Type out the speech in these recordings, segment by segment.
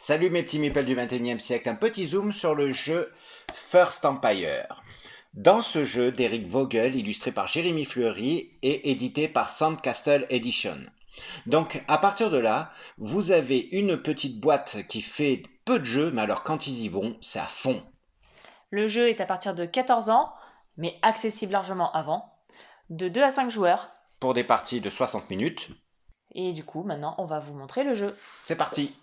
Salut mes petits meeples du 21e siècle, un petit zoom sur le jeu First Empire. Dans ce jeu d'Eric Vogel, illustré par Jérémy Fleury et édité par Sandcastle Edition. Donc à partir de là, vous avez une petite boîte qui fait peu de jeux, mais alors quand ils y vont, c'est à fond. Le jeu est à partir de 14 ans, mais accessible largement avant, de 2 à 5 joueurs. Pour des parties de 60 minutes. Et du coup, maintenant, on va vous montrer le jeu. C'est parti.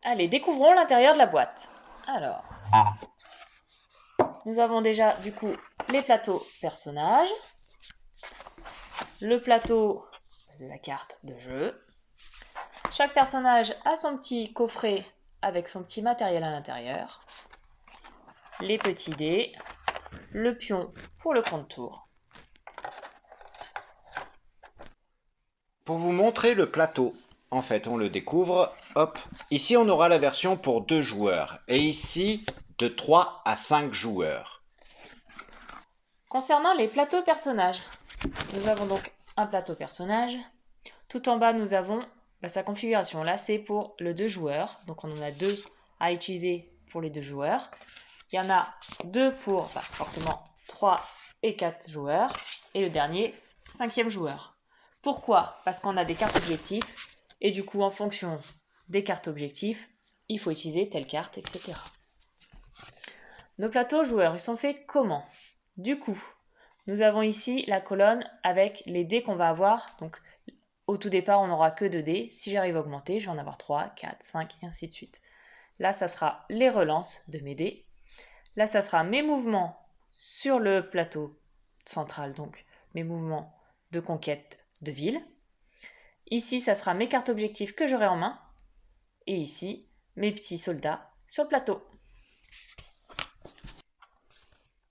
Allez, découvrons l'intérieur de la boîte. Alors, nous avons déjà du coup les plateaux personnages, le plateau de la carte de jeu. Chaque personnage a son petit coffret avec son petit matériel à l'intérieur, les petits dés, le pion pour le compte-tour. Pour vous montrer le plateau, en fait, on le découvre. Hop, ici on aura la version pour 2 joueurs et ici de 3 à 5 joueurs. Concernant les plateaux personnages, nous avons donc un plateau personnage. Tout en bas, nous avons sa configuration. Là, c'est pour le 2 joueurs. Donc, on en a 2 à utiliser pour les 2 joueurs. Il y en a 2 pour forcément 3 et 4 joueurs. Et le dernier, 5e joueur. Pourquoi? Parce qu'on a des cartes objectifs. Et du coup, en fonction des cartes objectifs, il faut utiliser telle carte, etc. Nos plateaux joueurs, ils sont faits comment? Du coup, nous avons ici la colonne avec les dés qu'on va avoir. Donc, au tout départ, on n'aura que 2 dés. Si j'arrive à augmenter, je vais en avoir 3, 4, 5 et ainsi de suite. Là, ça sera les relances de mes dés. Là, ça sera mes mouvements sur le plateau central, donc mes mouvements de conquête de ville. Ici, ça sera mes cartes objectifs que j'aurai en main. Et ici, mes petits soldats sur le plateau.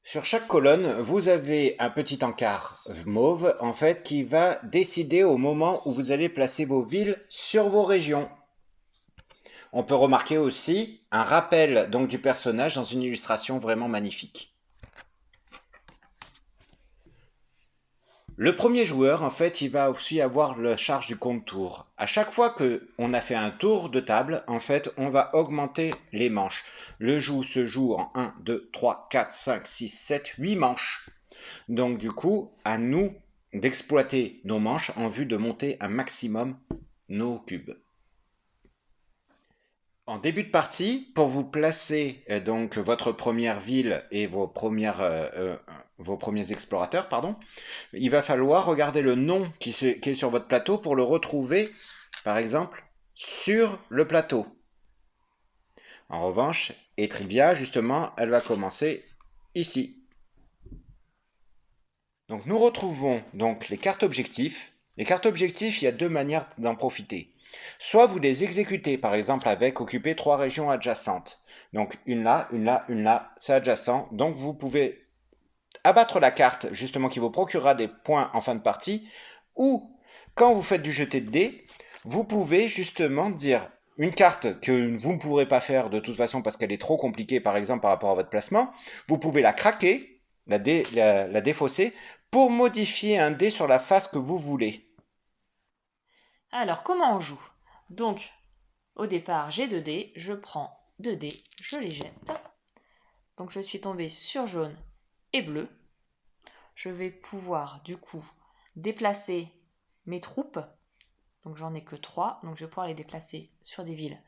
Sur chaque colonne, vous avez un petit encart mauve, en fait, qui va décider au moment où vous allez placer vos villes sur vos régions. On peut remarquer aussi un rappel donc du personnage dans une illustration vraiment magnifique. Le premier joueur, en fait, il va aussi avoir la charge du compte-tour. À chaque fois qu'on a fait un tour de table, en fait, on va augmenter les manches. Le jeu se joue en 1, 2, 3, 4, 5, 6, 7, 8 manches. Donc du coup, à nous d'exploiter nos manches en vue de monter un maximum nos cubes. En début de partie, pour vous placer donc votre première ville et vos premiers explorateurs, pardon, il va falloir regarder le nom qui est sur votre plateau pour le retrouver, par exemple, sur le plateau. En revanche, Etrivia, justement, elle va commencer ici. Donc nous retrouvons donc les cartes objectifs. Les cartes objectifs, il y a 2 manières d'en profiter. Soit vous les exécutez, par exemple avec occuper 3 régions adjacentes. Donc une là, une là, une là, c'est adjacent. Donc vous pouvez abattre la carte justement qui vous procurera des points en fin de partie. Ou quand vous faites du jeté de dés, vous pouvez justement dire une carte que vous ne pourrez pas faire de toute façon parce qu'elle est trop compliquée par exemple par rapport à votre placement. Vous pouvez la craquer, la défausser pour modifier un dé sur la face que vous voulez. Alors, comment on joue? Donc, au départ, j'ai 2 dés. Je prends 2 dés, je les jette. Donc, je suis tombée sur jaune et bleu. Je vais pouvoir, du coup, déplacer mes troupes. Donc, j'en ai que 3. Donc, je vais pouvoir les déplacer sur des villes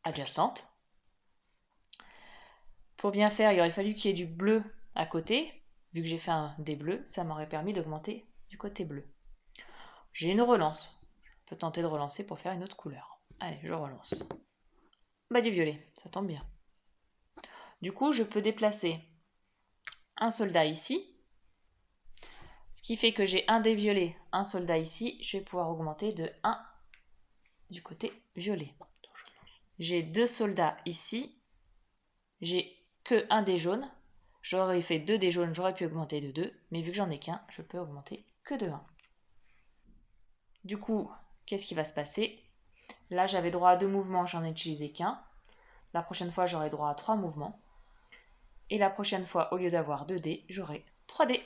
adjacentes. Pour bien faire, il aurait fallu qu'il y ait du bleu à côté. Vu que j'ai fait un dé bleu, ça m'aurait permis d'augmenter du côté bleu. J'ai une relance. Je peux tenter de relancer pour faire une autre couleur. Allez, je relance. Du violet, ça tombe bien. Du coup, je peux déplacer un soldat ici. Ce qui fait que j'ai un dé violet, un soldat ici. Je vais pouvoir augmenter de 1 du côté violet. J'ai 2 soldats ici. J'ai que un dé jaune. J'aurais fait 2 dés jaunes, j'aurais pu augmenter de 2. Mais vu que j'en ai qu'un, je peux augmenter que de 1. Du coup, qu'est-ce qui va se passer? Là, j'avais droit à 2 mouvements, j'en ai utilisé qu'un. La prochaine fois, j'aurai droit à 3 mouvements. Et la prochaine fois, au lieu d'avoir 2 dés, j'aurai 3 dés.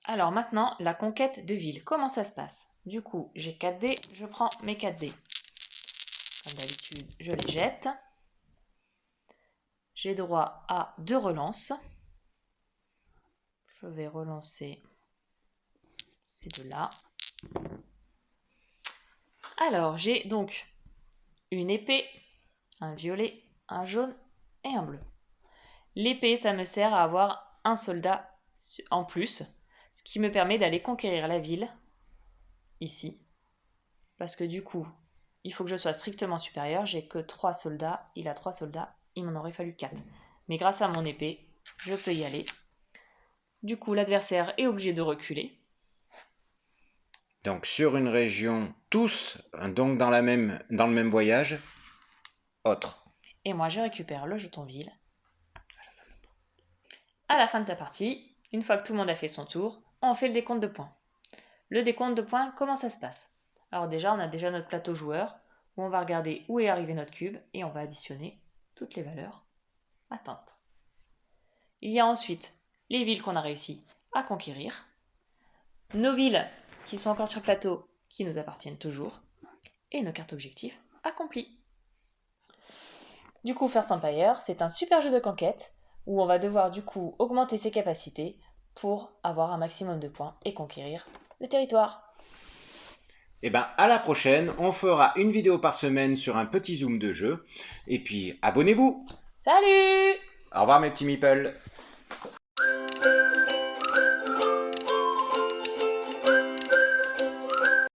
Alors maintenant, la conquête de ville. Comment ça se passe? Du coup, j'ai 4 dés, je prends mes 4 dés. Comme d'habitude, je les jette. J'ai droit à 2 relances. Je vais relancer ces deux-là. Alors, j'ai donc une épée, un violet, un jaune et un bleu. L'épée, ça me sert à avoir un soldat en plus, ce qui me permet d'aller conquérir la ville, ici. Parce que du coup, il faut que je sois strictement supérieur. J'ai que 3 soldats, il a 3 soldats, il m'en aurait fallu 4. Mais grâce à mon épée, je peux y aller. Du coup, l'adversaire est obligé de reculer. Donc sur une région, tous donc dans le même voyage, autre. Et moi, je récupère le jeton ville. À la fin de la partie, une fois que tout le monde a fait son tour, on fait le décompte de points. Le décompte de points, comment ça se passe? Alors déjà, on a déjà notre plateau joueur, où on va regarder où est arrivé notre cube, et on va additionner toutes les valeurs atteintes. Il y a ensuite les villes qu'on a réussi à conquérir, nos villes qui sont encore sur le plateau, qui nous appartiennent toujours, et nos cartes objectifs accomplies. Du coup, First Empire, c'est un super jeu de conquête, où on va devoir du coup augmenter ses capacités pour avoir un maximum de points et conquérir le territoire. Et ben à la prochaine, on fera une vidéo par semaine sur un petit zoom de jeu. Et puis abonnez-vous. Salut! Au revoir mes petits meeples.